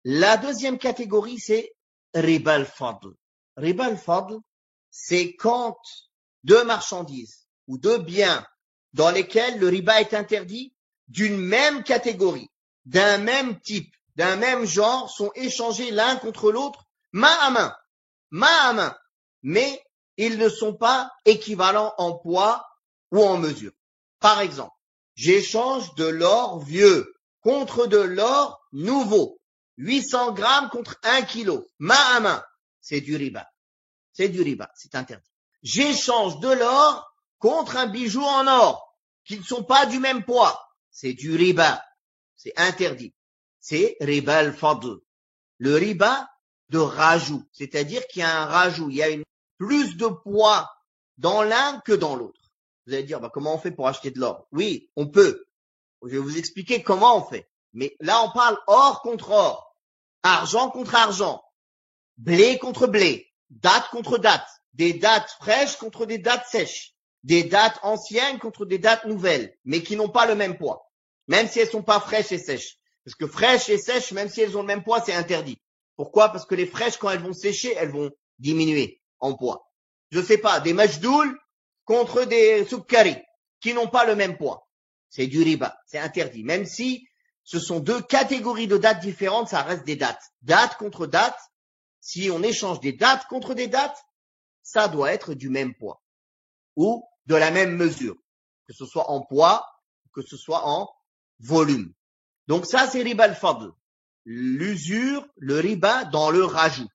La deuxième catégorie, c'est riba al-fadl. Riba al-fadl, c'est quand deux marchandises ou deux biens dans lesquels le riba est interdit d'une même catégorie, d'un même type, d'un même genre sont échangés l'un contre l'autre, main à main, mais ils ne sont pas équivalents en poids ou en mesure. Par exemple, j'échange de l'or vieux contre de l'or nouveau. 800 grammes contre 1 kilo, main à main. C'est du riba. C'est du riba, c'est interdit. J'échange de l'or contre un bijou en or, qui ne sont pas du même poids. C'est du riba. C'est interdit. C'est riba al-fadl. Le riba de rajout. C'est-à-dire qu'il y a un rajout. Il y a plus de poids dans l'un que dans l'autre. Vous allez dire, comment on fait pour acheter de l'or? Oui, on peut. Je vais vous expliquer comment on fait. Mais là, on parle or contre or, argent contre argent, blé contre blé, date contre date, des dates fraîches contre des dates sèches, des dates anciennes contre des dates nouvelles, mais qui n'ont pas le même poids, même si elles sont pas fraîches et sèches. Parce que fraîches et sèches, même si elles ont le même poids, c'est interdit. Pourquoi? Parce que les fraîches, quand elles vont sécher, elles vont diminuer en poids. Je sais pas, des majdoul contre des soukari, qui n'ont pas le même poids. C'est du riba, c'est interdit. Même si ce sont deux catégories de dates différentes, ça reste des dates. Date contre date, si on échange des dates contre des dates, ça doit être du même poids ou de la même mesure, que ce soit en poids, que ce soit en volume. Donc ça, c'est riba al-fadl. L'usure, le riba dans le rajout.